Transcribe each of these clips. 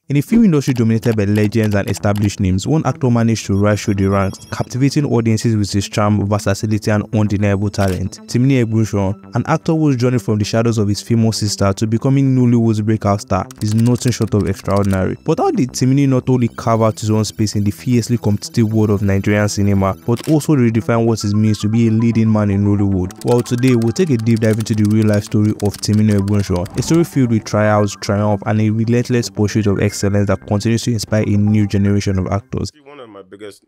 In a film industry dominated by legends and established names, one actor managed to rise through the ranks, captivating audiences with his charm, versatility, and undeniable talent. Timini Egbuson, an actor whose journey from the shadows of his famous sister to becoming Nollywood's breakout star, is nothing short of extraordinary. But how did Timini not only carve out his own space in the fiercely competitive world of Nigerian cinema, but also redefine what it means to be a leading man in Nollywood? Well, today we'll take a deep dive into the real-life story of Timini Egbuson, a story filled with trials, triumph, and a relentless pursuit of excellence that continues to inspire a new generation of actors. One of my biggest,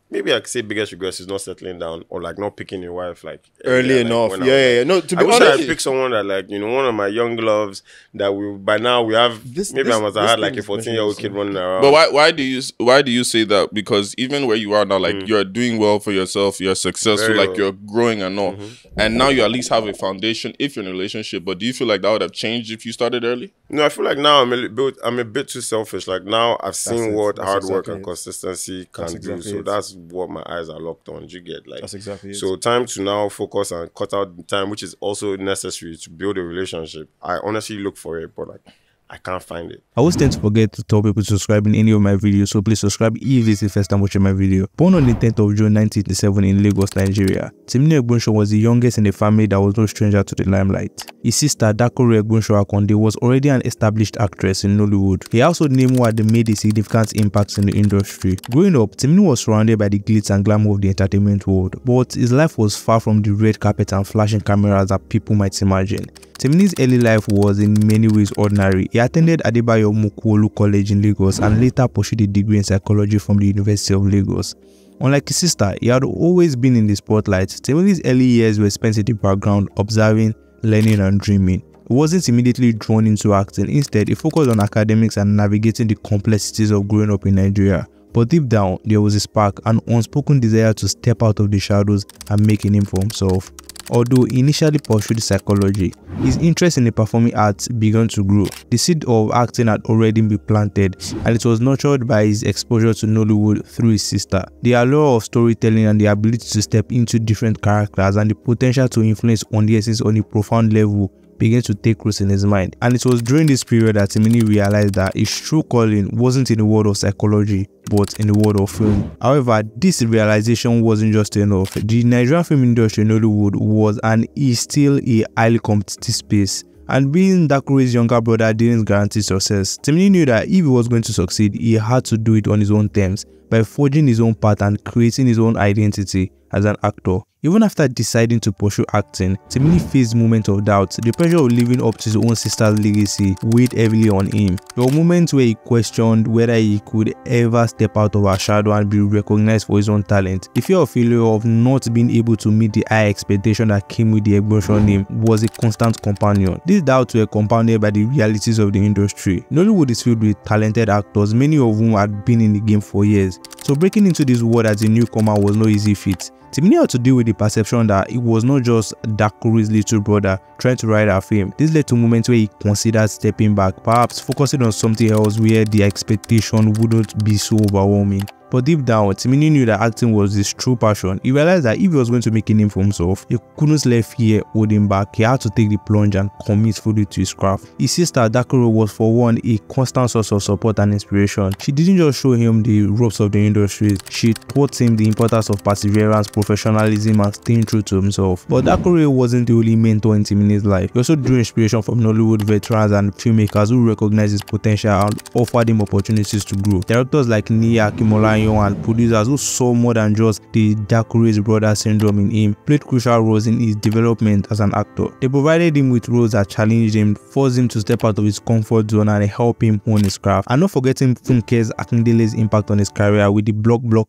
maybe I could say biggest regrets is not settling down or like not picking a wife like early enough. Like, Yeah. No, to be honest, I picked someone that like, you know, one of my young loves that we by now we have. I must have had like a 14-year-old kid running around. But why do you say that? Because even where you are now, like you're doing well for yourself, you're successful, Very like well. you're growing and all, and now you at least have a foundation if you're in a relationship. But do you feel like that would have changed if you started early? No, I feel like now I'm a bit too selfish. Like now I've seen what hard work and consistency can do. So that's what my eyes are locked on. You get like that's exactly it. So time to now focus and cut out the time, which is also necessary to build a relationship. I honestly look for it, but like I can't find it. I always tend to forget to tell people to subscribe in any of my videos, so please subscribe if this is the first time watching my video. Born on the 10th of June 1987 in Lagos, Nigeria, Timini Egbuson was the youngest in a family that was no stranger to the limelight. His sister, Dakore Egbuson Akonde, was already an established actress in Nollywood. A household name who had made a significant impact in the industry. Growing up, Timini was surrounded by the glitz and glamour of the entertainment world, but his life was far from the red carpet and flashing cameras that people might imagine. Timini's early life was in many ways ordinary. He attended Adebayo Mokuolu College in Lagos and later pursued a degree in psychology from the University of Lagos. Unlike his sister, he had always been in the spotlight. Timini's early years were spent in the background, observing, learning, and dreaming. He wasn't immediately drawn into acting. Instead, he focused on academics and navigating the complexities of growing up in Nigeria. But deep down, there was a spark, an unspoken desire to step out of the shadows and make a name for himself. Although he initially pursued psychology, his interest in the performing arts began to grow. The seed of acting had already been planted, and it was nurtured by his exposure to Nollywood through his sister. The allure of storytelling and the ability to step into different characters and the potential to influence audiences on a profound level began to take root in his mind. And it was during this period that Timini realized that his true calling wasn't in the world of psychology, but in the world of film. However, this realization wasn't just enough. The Nigerian film industry in Nollywood was and is still a highly competitive space. And being Dakure's younger brother didn't guarantee success. Timini knew that if he was going to succeed, he had to do it on his own terms, by forging his own path and creating his own identity as an actor. Even after deciding to pursue acting, Timini faced moments of doubt. The pressure of living up to his own sister's legacy weighed heavily on him. There were moments where he questioned whether he could ever step out of her shadow and be recognized for his own talent. The fear of failure, of not being able to meet the high expectation that came with the Egbuson name, was a constant companion. These doubts were compounded by the realities of the industry. Nollywood is filled with talented actors, many of whom had been in the game for years. So breaking into this world as a newcomer was no easy feat. Timini had to deal with the perception that it was not just Dakure's little brother trying to ride her fame. This led to moments where he considered stepping back, perhaps focusing on something else where the expectation wouldn't be so overwhelming. But deep down, Timini knew that acting was his true passion. He realized that if he was going to make a name for himself, he couldn't let fear hold him back. He had to take the plunge and commit fully to his craft. His sister Dakure was, for one, a constant source of support and inspiration. She didn't just show him the ropes of the industry, she taught him the importance of perseverance, professionalism, and staying true to himself. But Dakure wasn't the only mentor in Timini's life. He also drew inspiration from Nollywood veterans and filmmakers who recognized his potential and offered him opportunities to grow. Directors like Naira and producers who saw more than just the Dakure's brother syndrome in him played crucial roles in his development as an actor. They provided him with roles that challenged him, forced him to step out of his comfort zone, and help him hone his craft. And not forgetting Funke Akindele's impact on his career with the blockbuster.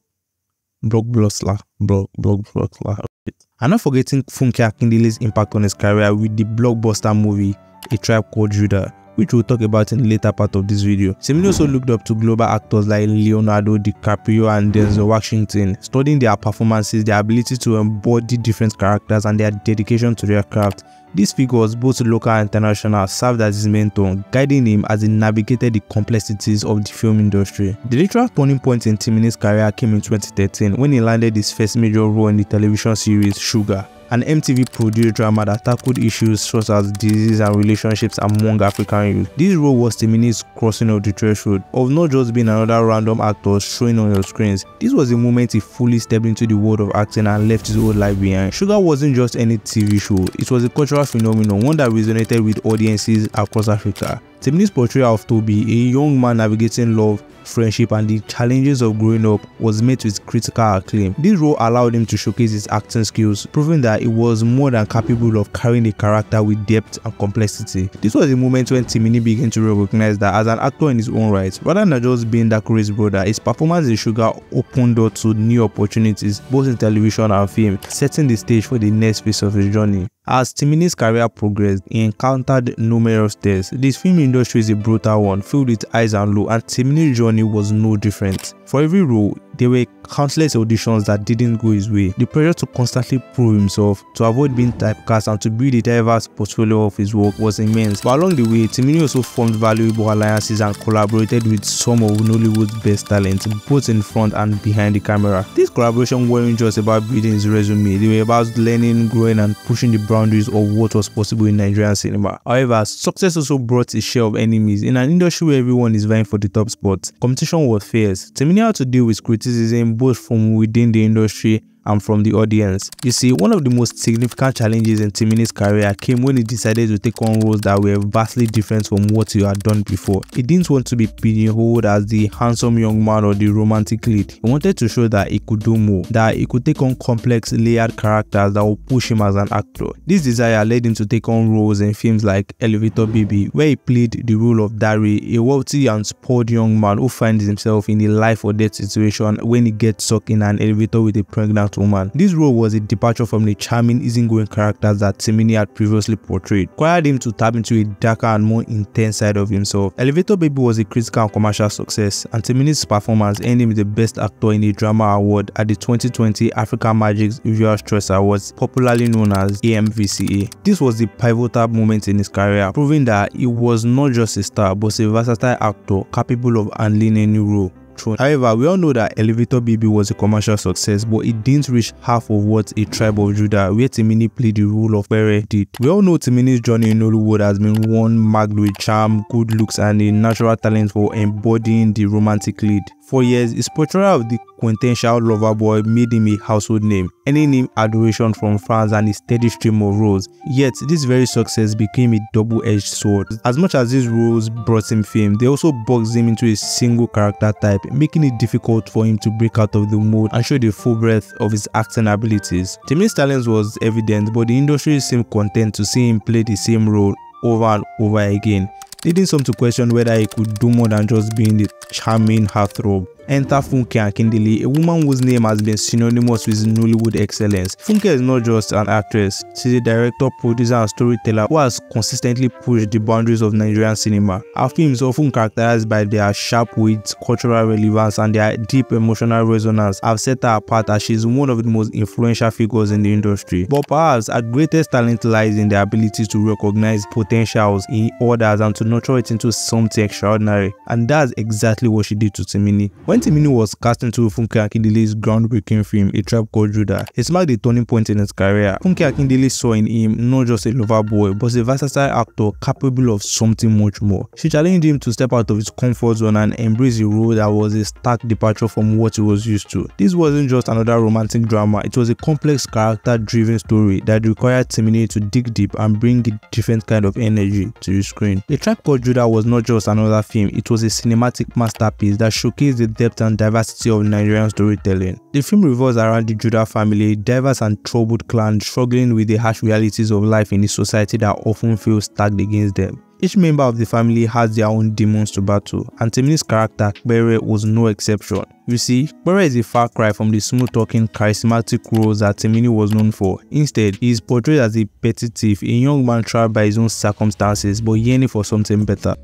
And not forgetting Funke Akindele's impact on his career with the blockbuster movie A Tribe Called Judah, which we'll talk about in the later part of this video. Timini also looked up to global actors like Leonardo DiCaprio and Denzel Washington, studying their performances, their ability to embody different characters, and their dedication to their craft. These figures, both local and international, served as his mentor, guiding him as he navigated the complexities of the film industry. The literal turning point in Timini's career came in 2013 when he landed his first major role in the television series Sugar. an MTV produced drama that tackled issues such as disease and relationships among African youth. This role was Timini's crossing of the threshold of not just being another random actor showing on your screens. This was the moment he fully stepped into the world of acting and left his old life behind. Sugar wasn't just any TV show, it was a cultural phenomenon, one that resonated with audiences across Africa. Timini's portrayal of Toby, a young man navigating love, friendship, and the challenges of growing up, was met with critical acclaim. This role allowed him to showcase his acting skills, proving that he was more than capable of carrying a character with depth and complexity. This was the moment when Timini began to recognize that as an actor in his own right, rather than just being Dakure's brother, his performance in Sugar opened doors to new opportunities both in television and film, setting the stage for the next phase of his journey. As Timini's career progressed, he encountered numerous tests. This film industry is a brutal one, filled with highs and lows, and Timini's journey was no different. For every role, there were countless auditions that didn't go his way. The pressure to constantly prove himself, to avoid being typecast, and to build a diverse portfolio of his work was immense. But along the way, Timini also formed valuable alliances and collaborated with some of Nollywood's best talents, both in front and behind the camera. These collaborations weren't just about building his resume, they were about learning, growing, and pushing the boundaries of what was possible in Nigerian cinema. However, success also brought a share of enemies. In an industry where everyone is vying for the top spot, competition was fierce. Timini had to deal with criticism both from within the industry and from the audience. You see, one of the most significant challenges in Timini's career came when he decided to take on roles that were vastly different from what he had done before. He didn't want to be pigeonholed as the handsome young man or the romantic lead. He wanted to show that he could do more, that he could take on complex, layered characters that would push him as an actor. This desire led him to take on roles in films like Elevator Baby, where he played the role of Dari, a wealthy and spoiled young man who finds himself in a life or death situation when he gets stuck in an elevator with a pregnant woman. This role was a departure from the charming, easygoing characters that Timini had previously portrayed, required him to tap into a darker and more intense side of himself. Elevator Baby was a critical and commercial success, and Timini's performance earned him the Best Actor in a Drama award at the 2020 Africa Magic's Viewers' Choice Awards, popularly known as AMVCA. This was the pivotal moment in his career, proving that he was not just a star but a versatile actor capable of handling any role. However, we all know that Elevator Baby was a commercial success, but it didn't reach half of what A Tribe of Judah, where Timini played the role of Bere, did. We all know Timini's journey in Nollywood has been one marked with charm, good looks, and a natural talent for embodying the romantic lead. For years, his portrayal of the quintessential lover boy made him a household name, earning him adoration from fans and a steady stream of roles. Yet, this very success became a double-edged sword. As much as these roles brought him fame, they also boxed him into a single character type, making it difficult for him to break out of the mold and show the full breadth of his acting abilities. Timini's talent was evident, but the industry seemed content to see him play the same role over and over again, leading some to question whether he could do more than just being the charming heartthrob. Enter Funke Akindele, a woman whose name has been synonymous with Nollywood excellence. Funke is not just an actress, she's a director, producer, and storyteller who has consistently pushed the boundaries of Nigerian cinema. Her films, often characterized by their sharp wit, cultural relevance, and their deep emotional resonance, have set her apart as she is one of the most influential figures in the industry. But perhaps her greatest talent lies in the ability to recognize potentials in others and to nurture it into something extraordinary. And that's exactly what she did to Timini. When Timini was cast into Funke Akindele's groundbreaking film, A Tribe Called Judah, it marked a turning point in his career. Funke Akindele saw in him not just a lover boy, but a versatile actor capable of something much more. She challenged him to step out of his comfort zone and embrace a role that was a stark departure from what he was used to. This wasn't just another romantic drama, it was a complex, character-driven story that required Timini to dig deep and bring a different kind of energy to the screen. A Tribe Called Judah was not just another film, it was a cinematic masterpiece that showcased the depth and diversity of Nigerian storytelling. The film revolves around the Judah family, a diverse and troubled clan struggling with the harsh realities of life in a society that often feels stacked against them. Each member of the family has their own demons to battle, and Timini's character, Bere, was no exception. You see, Bere is a far cry from the smooth-talking, charismatic roles that Timini was known for. Instead, he is portrayed as a petty thief, a young man trapped by his own circumstances but yearning for something better.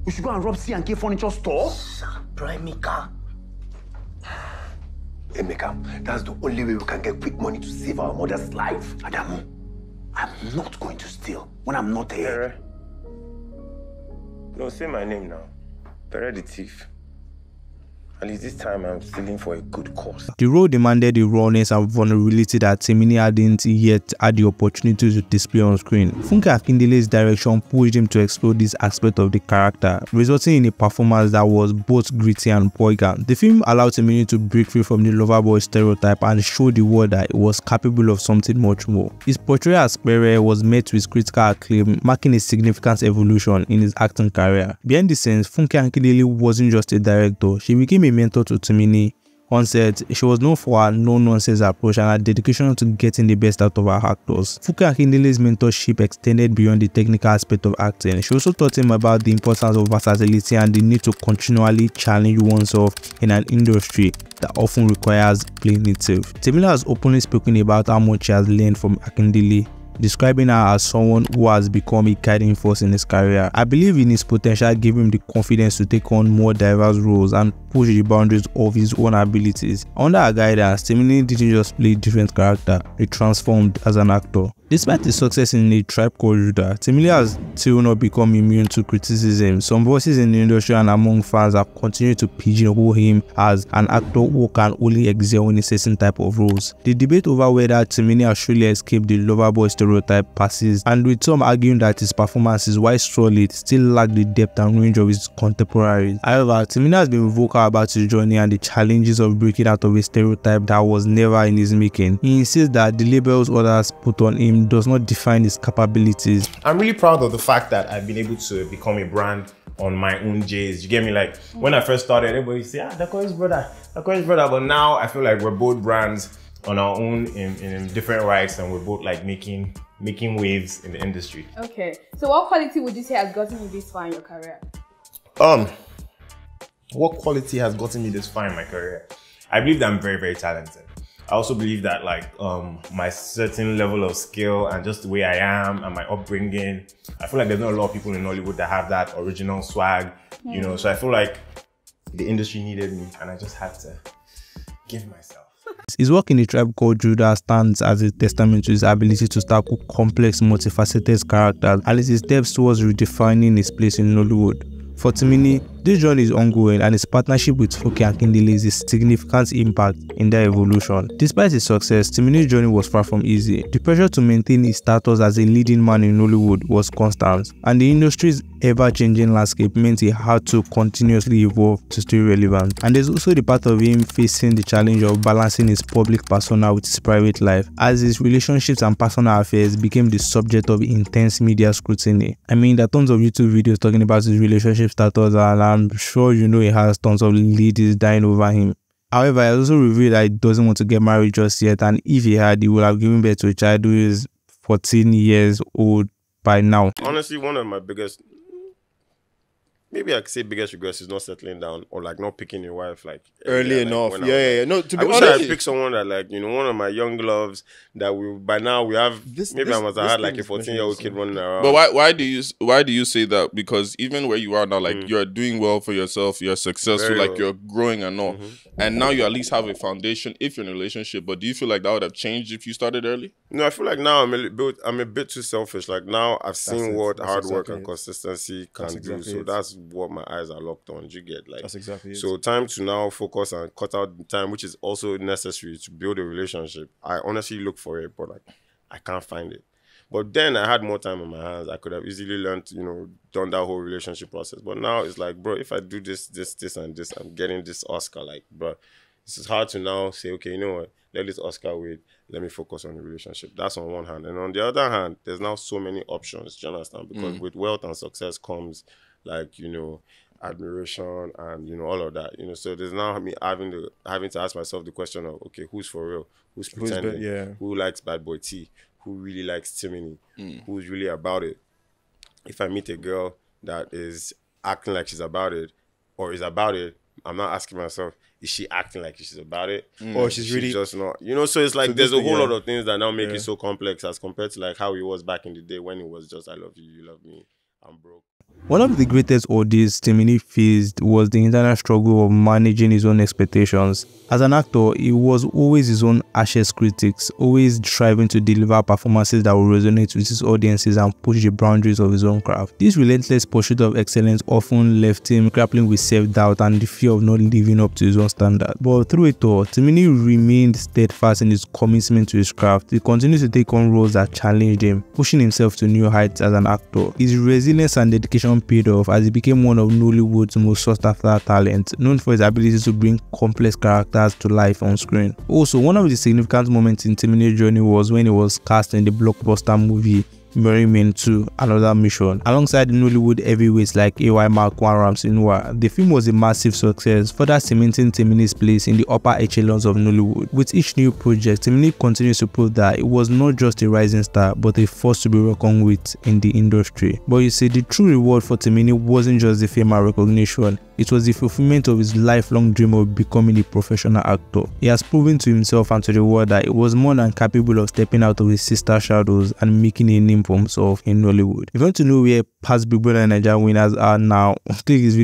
We should go and rob C&K furniture store? Emeka, that's the only way we can get quick money to save our mother's life. Adamu, I'm not going to steal when I'm not here. Don't say my name now. Pere the thief. At least this time I'm feeling for a good cause. The role demanded the rawness and vulnerability that Timini hadn't yet had the opportunity to display on screen. Funke Akindele's direction pushed him to explore this aspect of the character, resulting in a performance that was both gritty and poignant. The film allowed Timini to break free from the loverboy stereotype and show the world that it was capable of something much more. His portrayal as Pere was met with critical acclaim, marking a significant evolution in his acting career. Behind the scenes, Funke Akindele wasn't just a director, she became a mentor to Timini. On set, she was known for her no-nonsense approach and her dedication to getting the best out of her actors. Funke Akindele's mentorship extended beyond the technical aspect of acting. She also taught him about the importance of versatility and the need to continually challenge oneself in an industry that often requires playing it safe. Timini has openly spoken about how much she has learned from Akindele, describing her as someone who has become a guiding force in his career. I believe in his potential gave him the confidence to take on more diverse roles and push the boundaries of his own abilities. Under her guidance, Timini didn't just play a different character, he transformed as an actor. Despite his success in A Tribe Called Judah, Timini has still not become immune to criticism. Some voices in the industry and among fans have continued to pigeonhole him as an actor who can only excel in a certain type of roles. The debate over whether Timini has truly escaped the loverboy stereotype passes, and with some arguing that his performances, while solid, still lack the depth and range of his contemporaries. However, Timini has been vocal about his journey and the challenges of breaking out of a stereotype that was never in his making. He insists that the labels others put on him does not define his capabilities. I'm really proud of the fact that I've been able to become a brand on my own J's. You get me? Like when I first started, everybody say, the Koi's brother, but now I feel like we're both brands on our own in different rights, and we're both like making waves in the industry. Okay, so what quality would you say has gotten you this far in your career? What quality has gotten me this far in my career? I believe that I'm very, very talented. I also believe that like my certain level of skill and just the way I am and my upbringing, I feel like there's not a lot of people in Nollywood that have that original swag, you know, so I feel like the industry needed me and I just had to give myself. His work in A Tribe Called Judah stands as a testament to his ability to tackle complex, multifaceted characters and his steps towards redefining his place in Nollywood. For Timini, this journey is ongoing and his partnership with Funke Akindele is a significant impact in their evolution. Despite his success, Timini's journey was far from easy. The pressure to maintain his status as a leading man in Nollywood was constant, and the industry's ever-changing landscape meant he had to continuously evolve to stay relevant. And there's also the part of him facing the challenge of balancing his public persona with his private life, as his relationships and personal affairs became the subject of intense media scrutiny. I mean, there are tons of YouTube videos talking about his relationship status, and I'm sure you know he has tons of ladies dying over him. However, he also revealed that he doesn't want to get married just yet, and if he had, he would have given birth to a child who is 14 years old by now. Honestly, one of my biggest, maybe I could say biggest regrets is not settling down or like not picking a wife like early enough. Yeah. No, to be I wish honest, I picked someone that like, you know, one of my young loves that we by now we have. I must have had like a 14-year-old kid running around. But why do you say that? Because even where you are now, like you're doing well for yourself, you're successful, Very like well. you're growing and all, and now you at least have a foundation if you're in a relationship. But do you feel like that would have changed if you started early? No, I feel like now I'm a bit too selfish. Like now I've seen what hard work and consistency can do. So that's what my eyes are locked on. You get like That's exactly it. So time to now focus and cut out the time, which is also necessary to build a relationship. I honestly look for it, but like I can't find it. But then I had more time on my hands. I could have easily learned, you know, done that whole relationship process. But now it's like, bro, if I do this, and this, I'm getting this Oscar. Like, bro, it's hard to now say, okay, you know what? Let this Oscar wait. Let me focus on the relationship. That's on one hand. And on the other hand, there's now so many options. Do you understand? Because with wealth and success comes, like, you know, admiration and, you know, all of that. You know, so there's now me having to ask myself the question of, okay, who's for real? Who's pretending? Who likes Bad Boy T? Who really likes Timini? Who's really about it? If I meet a girl that is acting like she's about it or is about it, I'm not asking myself, is she acting like she's about it? Or she's really just not? You know, so it's like so there's a whole lot of things that now make it so complex as compared to like how it was back in the day when it was just, I love you, you love me, I'm broke. One of the greatest ordeals Timini faced was the internal struggle of managing his own expectations. As an actor, he was always his own harshest critics, always striving to deliver performances that would resonate with his audiences and push the boundaries of his own craft. This relentless pursuit of excellence often left him grappling with self-doubt and the fear of not living up to his own standards. But through it all, Timini remained steadfast in his commitment to his craft. He continued to take on roles that challenged him, pushing himself to new heights as an actor. His resilience and dedication paid off as he became one of Nollywood's most sought-after talents, known for his ability to bring complex characters to life on screen. Also, one of the significant moments in Timini's journey was when he was cast in the blockbuster movie Marry Me 2, Another Mission, alongside Nollywood heavyweights like AY Mark 1 Ramsey Noah. The film was a massive success, further cementing Timini's place in the upper echelons of Nollywood. With each new project, Timini continues to prove that it was not just a rising star, but a force to be reckoned with in the industry. But you see, the true reward for Timini wasn't just the fame and recognition. It was the fulfillment of his lifelong dream of becoming a professional actor. He has proven to himself and to the world that he was more than capable of stepping out of his sister's shadows and making a name for himself in Nollywood. If you want to know where past Big Brother Naija winners are now, click this video